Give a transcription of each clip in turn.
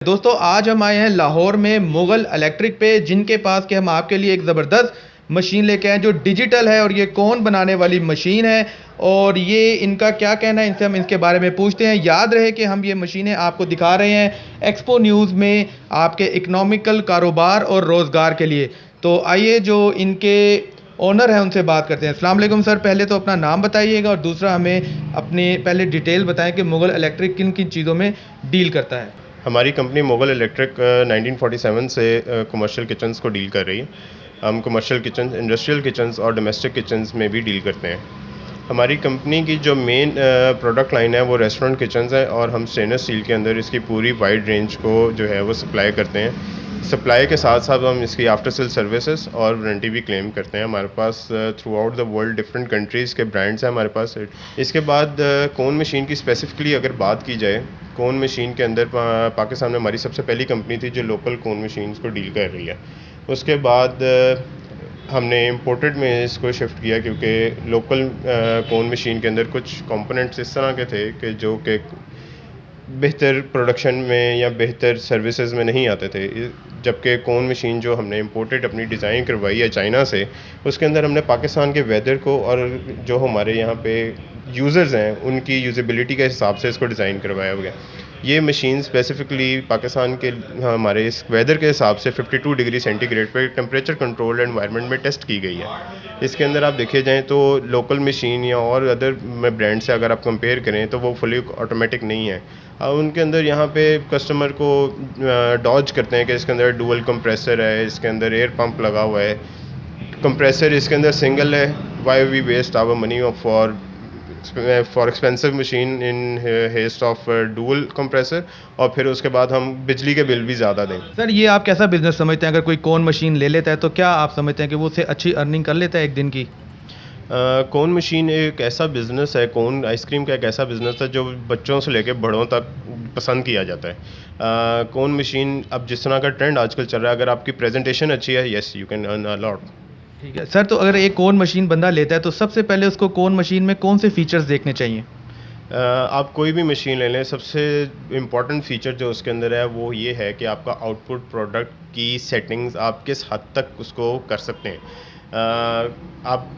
दोस्तों आज हम आए हैं लाहौर में मुगल इलेक्ट्रिक पे, जिनके पास कि हम आपके लिए एक ज़बरदस्त मशीन लेके आए हैं जो डिजिटल है। और ये कौन बनाने वाली मशीन है और ये इनका क्या कहना है, इनसे हम इसके बारे में पूछते हैं। याद रहे कि हम ये मशीनें आपको दिखा रहे हैं एक्सपो न्यूज़ में आपके इकनॉमिकल कारोबार और रोज़गार के लिए। तो आइए जो इनके ओनर हैं उनसे बात करते हैं। अस्सलाम वालेकुम सर, पहले तो अपना नाम बताइएगा और दूसरा हमें अपनी पहले डिटेल बताएं कि मुगल इलेक्ट्रिक किन किन चीज़ों में डील करता है। हमारी कंपनी मुगल इलेक्ट्रिक 1947 से कमर्शियल किचन्स को डील कर रही है। हम कमर्शियल किचन, इंडस्ट्रियल किचन्स और डोमेस्टिक किचन्स में भी डील करते हैं। हमारी कंपनी की जो मेन प्रोडक्ट लाइन है वो रेस्टोरेंट किचन्स है और हम स्टेनलेस स्टील के अंदर इसकी पूरी वाइड रेंज को जो है वो सप्लाई करते हैं। सप्लाई के साथ साथ हम इसकी आफ्टर सेल सर्विसेज और वारंटी भी क्लेम करते हैं। हमारे pass through out the world different countries के ब्रांड्स हैं हमारे पास। इसके बाद कोन मशीन की स्पेसिफिकली अगर बात की जाए, कोन मशीन के अंदर पाकिस्तान में हमारी सबसे पहली कंपनी थी जो लोकल कोन मशीन्स को डील कर रही है। उसके बाद हमने इम्पोर्टेड में इसको शिफ्ट किया क्योंकि लोकल कोन मशीन के अंदर कुछ कंपोनेंट्स इस तरह के थे कि जो कि बेहतर प्रोडक्शन में या बेहतर सर्विसेज में नहीं आते थे। जबकि कोन मशीन जो हमने इम्पोर्टेड अपनी डिज़ाइन करवाई है चाइना से, उसके अंदर हमने पाकिस्तान के वेदर को और जो हमारे यहाँ पे यूज़र्स हैं उनकी यूज़ेबिलिटी के हिसाब से इसको डिज़ाइन करवाया गया। ये मशीन स्पेसिफ़िकली पाकिस्तान के हमारे इस वेदर के हिसाब से 52 डिग्री सेंटीग्रेड पे टेम्परेचर कंट्रोल्ड एनवायरनमेंट में टेस्ट की गई है। इसके अंदर आप देखे जाएँ तो लोकल मशीन या और अदर ब्रांड से अगर आप कंपेयर करें तो वो फुली ऑटोमेटिक नहीं है। उनके अंदर यहाँ पे कस्टमर को डॉज करते हैं कि इसके अंदर डुअल कंप्रेसर है, इसके अंदर एयर पंप लगा हुआ है। कंप्रेसर इसके अंदर सिंगल है। Why we waste our money for expensive machine instead of dual compressor, और फिर उसके बाद हम बिजली के बिल भी ज़्यादा दें। सर ये आप कैसा बिजनेस समझते हैं? अगर कोई कौन मशीन ले लेता है तो क्या आप समझते हैं कि वो उससे अच्छी अर्निंग कर लेता है एक दिन की? कोन मशीन एक ऐसा बिज़नेस है, कोन आइसक्रीम का एक ऐसा बिज़नेस है जो बच्चों से लेकर बड़ों तक पसंद किया जाता है। कोन मशीन अब जिस तरह का ट्रेंड आजकल चल रहा है, अगर आपकी प्रेजेंटेशन अच्छी है, yes you can earn a lot. ठीक है सर, तो अगर एक कौन मशीन बंदा लेता है तो सबसे पहले उसको कौन मशीन में कौन से फीचर्स देखने चाहिए? आप कोई भी मशीन ले लें, सबसे इम्पॉर्टेंट फ़ीचर जो उसके अंदर है वो ये है कि आपका आउटपुट प्रोडक्ट की सेटिंग्स आप किस हद तक उसको कर सकते हैं। आप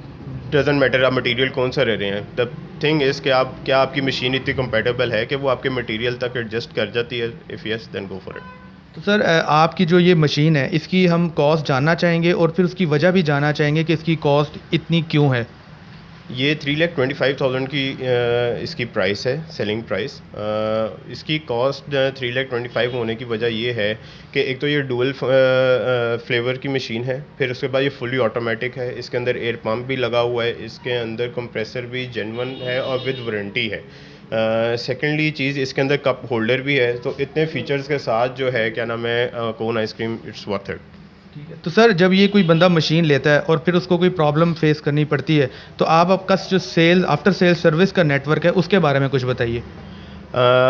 डजेंट मैटर आप मटेरियल कौन सा ले रहे हैं, द थिंग इज़ कि आप क्या आपकी मशीन इतनी कंपेटेबल है कि वो आपके मटेरियल तक एडजस्ट कर जाती है। If yes then go for it. तो सर आपकी जो ये मशीन है इसकी हम कॉस्ट जानना चाहेंगे और फिर उसकी वजह भी जानना चाहेंगे कि इसकी कॉस्ट इतनी क्यों है। ये 3,25,000 की इसकी प्राइस है, सेलिंग प्राइस। इसकी कॉस्ट 3,25,000 होने की वजह ये है कि एक तो ये डुअल फ्लेवर की मशीन है, फिर उसके बाद ये फुली ऑटोमेटिक है, इसके अंदर एयर पंप भी लगा हुआ है, इसके अंदर कंप्रेसर भी जेन्युइन है और विद वारंटी है। सेकेंडली चीज़ इसके अंदर कप होल्डर भी है। तो इतने फीचर्स के साथ जो है क्या नाम है cone ice cream, it's worth it. ठीक है, तो सर जब ये कोई बंदा मशीन लेता है और फिर उसको कोई प्रॉब्लम फेस करनी पड़ती है तो आप आपका जो सेल आफ्टर सेल सर्विस का नेटवर्क है उसके बारे में कुछ बताइए।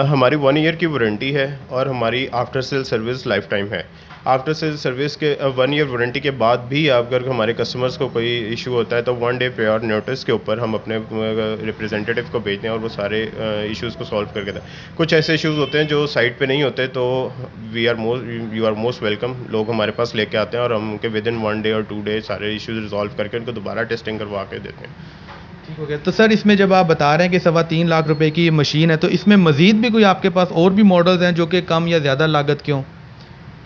हमारी 1 ईयर की वारंटी है और हमारी after sale service life time है। आफ्टर सेल सर्विस के 1 ईयर वारंटी के बाद भी अगर हमारे कस्टमर्स को कोई इशू होता है तो 1 डे प्रायर नोटिस के ऊपर हम अपने रिप्रेजेंटेटिव को भेजते हैं और वो सारे इश्यूज़ को सॉल्व करके दें। कुछ ऐसे इश्यूज़ होते हैं जो साइट पे नहीं होते तो यू आर मोस्ट वेलकम। लोग हमारे पास लेके आते हैं और हम उनके विद इन 1 डे और 2 डे सारे इश्यूज़ रिजॉल्व करके उनको दोबारा टेस्टिंग करवा के देते हैं। ठीक हो गया। तो सर इसमें जब आप बता रहे हैं कि 3.25 लाख रुपए की ये मशीन है तो इसमें मज़ीद भी कोई आपके पास और भी मॉडल्स हैं जो कि कम या ज़्यादा लागत के हों?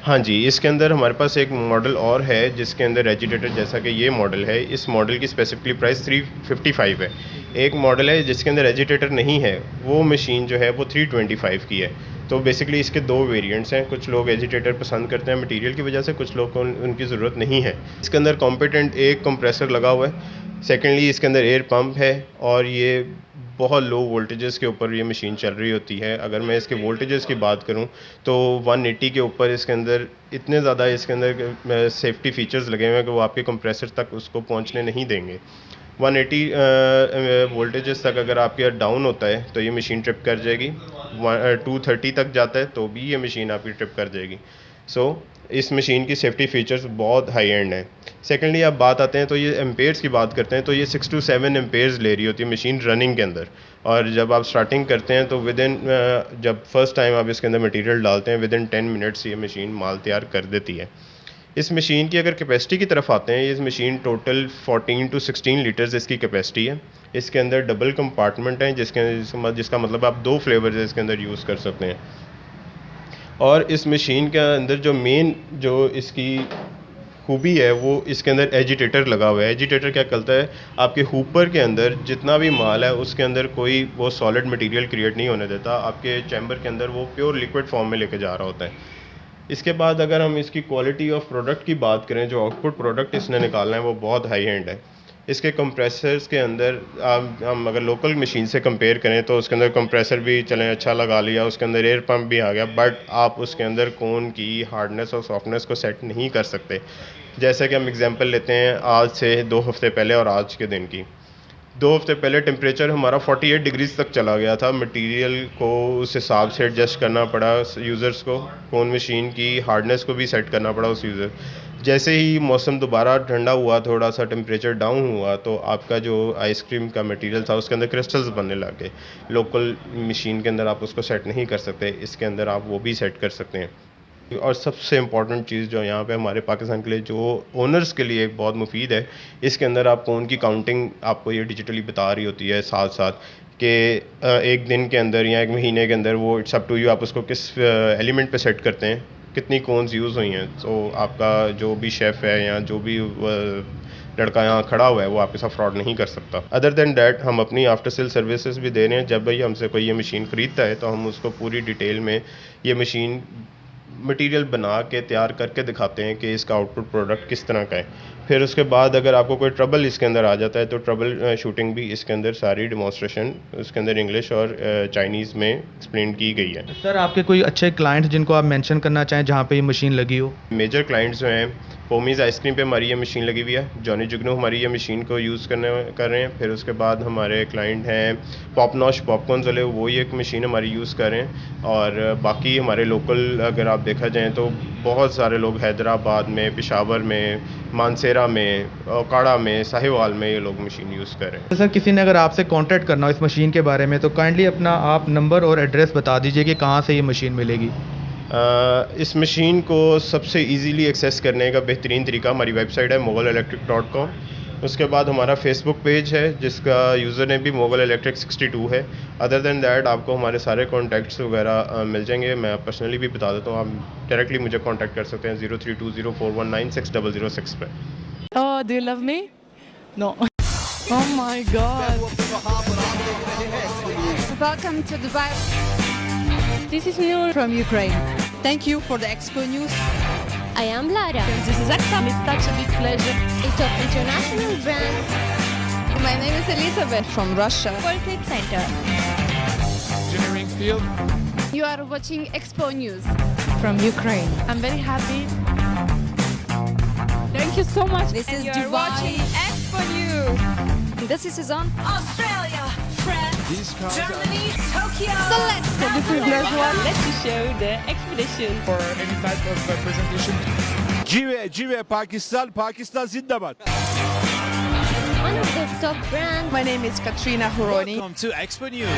हाँ जी, इसके अंदर हमारे पास एक मॉडल और है जिसके अंदर एजिटेटर जैसा कि ये मॉडल है। इस मॉडल की स्पेसिफिकली प्राइस 355 है। एक मॉडल है जिसके अंदर एजिटेटर नहीं है, वो मशीन जो है वो 325 की है। तो बेसिकली इसके 2 वेरिएंट्स हैं। कुछ लोग एजिटेटर पसंद करते हैं मटेरियल की वजह से, कुछ लोग को उनकी ज़रूरत नहीं है। इसके अंदर कॉम्पिटेंट एक कंप्रेसर लगा हुआ है। सेकेंडली इसके अंदर एयर पंप है और ये बहुत लो वोल्टेजेस के ऊपर ये मशीन चल रही होती है। अगर मैं इसके वोल्टेजेस की बात करूं तो 180 के ऊपर इसके अंदर इतने ज़्यादा इसके अंदर सेफ्टी फीचर्स लगे हुए हैं कि वो आपके कंप्रेसर तक उसको पहुंचने नहीं देंगे। 180 वोल्टेजेस तक अगर आपके डाउन होता है तो ये मशीन ट्रिप कर जाएगी। 230 तक जाता है तो भी ये मशीन आपकी ट्रिप कर जाएगी। सो इस मशीन की सेफ्टी फीचर्स बहुत हाई एंड है। सेकेंडली आप बात आते हैं तो ये एम्पेयर्स की बात करते हैं तो ये 6 to 7 एम्पेयर्स ले रही होती है मशीन रनिंग के अंदर। और जब आप स्टार्टिंग करते हैं तो जब फर्स्ट टाइम आप इसके अंदर मटेरियल डालते हैं विदिन 10 मिनट्स ये मशीन माल तैयार कर देती है। इस मशीन की अगर कैपेसिटी की तरफ आते हैं, इस मशीन टोटल 14 टू 16 लीटर्स इसकी कैपेसिटी है। इसके अंदर डबल कंपार्टमेंट हैं जिसका मतलब आप 2 फ्लेवर्स इसके अंदर यूज़ कर सकते हैं। और इस मशीन के अंदर जो इसकी खूबी है वो इसके अंदर एजिटेटर लगा हुआ है। एजिटेटर क्या करता है, आपके हुपर के अंदर जितना भी माल है उसके अंदर कोई वो सॉलिड मटेरियल क्रिएट नहीं होने देता, आपके चैम्बर के अंदर वो प्योर लिक्विड फॉर्म में लेके जा रहा होता है। इसके बाद अगर हम इसकी क्वालिटी ऑफ प्रोडक्ट की बात करें, जो आउटपुट प्रोडक्ट इसने निकालना है वो बहुत हाई एंड है। इसके कंप्रेसर्स के अंदर हम अगर लोकल मशीन से कंपेयर करें तो उसके अंदर कंप्रेसर भी चलें अच्छा लगा लिया, उसके अंदर एयर पंप भी आ गया, बट आप उसके अंदर कोन की हार्डनेस और सॉफ्टनेस को सेट नहीं कर सकते। जैसे कि हम एग्जांपल लेते हैं आज से 2 हफ्ते पहले और आज के दिन की। 2 हफ्ते पहले टेम्परेचर हमारा 48 डिग्रीज तक चला गया था। मटेरियल को उस हिसाब से एडजस्ट करना पड़ा यूज़र्स को, कोन मशीन की हार्डनेस को भी सेट करना पड़ा उस यूज़र। जैसे ही मौसम दोबारा ठंडा हुआ, थोड़ा सा टेम्परेचर डाउन हुआ, तो आपका जो आइसक्रीम का मटेरियल था उसके अंदर क्रिस्टल्स बनने लग गए। लोकल मशीन के अंदर आप उसको सेट नहीं कर सकते, इसके अंदर आप वो भी सेट कर सकते हैं। और सबसे इम्पॉर्टेंट चीज़ जो यहाँ पे हमारे पाकिस्तान के लिए जो ओनर्स के लिए बहुत मुफीद है, इसके अंदर आप कोन की काउंटिंग आपको ये डिजिटली बता रही होती है साथ साथ कि एक दिन के अंदर या एक महीने के अंदर वो इट्स अप टू यू, आप उसको किस एलिमेंट पे सेट करते हैं, कितनी कोन्स यूज़ हुई हैं। तो आपका जो भी शेफ़ है या जो भी लड़का यहाँ खड़ा हुआ है वो आपके साथ फ्रॉड नहीं कर सकता। अदर देन डैट हम अपनी आफ्टर सेल सर्विसेज भी दे रहे हैं। जब भाई हमसे कोई ये मशीन ख़रीदता है तो हम उसको पूरी डिटेल में ये मशीन मटेरियल बना के तैयार करके दिखाते हैं कि इसका आउटपुट प्रोडक्ट किस तरह का है। फिर उसके बाद अगर आपको कोई ट्रबल इसके अंदर आ जाता है तो ट्रबल शूटिंग भी इसके अंदर सारी डेमोंस्ट्रेशन उसके अंदर इंग्लिश और चाइनीज़ में एक्सप्लेन की गई है। सर आपके कोई अच्छे क्लाइंट्स जिनको आप मेंशन करना चाहें जहाँ पे ये मशीन लगी हो? मेजर क्लाइंट्स जो हैं, पोमीज़ आइसक्रीम पे हमारी ये मशीन लगी हुई है। जॉनी जुगनू हमारी ये मशीन को यूज़ कर रहे हैं। फिर उसके बाद हमारे क्लाइंट हैं पॉपनॉश पॉपकॉर्न्स वाले, वो ये एक मशीन हमारी यूज़ कर रहे हैं। और बाकी हमारे लोकल अगर आप देखा जाए तो बहुत सारे लोग हैदराबाद में, पेशावर में, मानसेरा में, ओकाड़ा में, साहिवाल में ये लोग मशीन यूज़ कर रहे हैं। तो सर किसी ने अगर आपसे कांटेक्ट करना हो इस मशीन के बारे में तो काइंडली अपना आप नंबर और एड्रेस बता दीजिए कि कहाँ से ये मशीन मिलेगी। इस मशीन को सबसे इजीली एक्सेस करने का बेहतरीन तरीका हमारी वेबसाइट है moghalelectric.com। उसके बाद हमारा फेसबुक पेज है जिसका यूज़र नेम भी मोगल इलेक्ट्रिक 62 है। अदर देन दैट आपको हमारे सारे कॉन्टैक्ट्स वगैरह मिल जाएंगे। मैं पर्सनली भी बता देता हूँ, आप डायरेक्टली मुझे कॉन्टैक्ट कर सकते हैं 032041960006 पे। Oh, do you love me? No. Oh my God. Welcome to Dubai. This is Noor From Ukraine. Thank you for the Expo News. I am Lara. This is Aksam. It's such a big pleasure. A top international brand. My name is Elizabeth from Russia. World Trade Center. Engineering field. You are watching Expo News. From Ukraine. I'm very happy. Thank you so much. This is You are Dubai. watching Expo News. This is Suzanne. Australia, France, These cars are Germany, Tokyo. So let's go. Let's show the expedition. for any type of presentation. Jive Pakistan, Pakistan Zindabad. One of the top brands. My name is Katrina Huroni. Welcome to Expo News.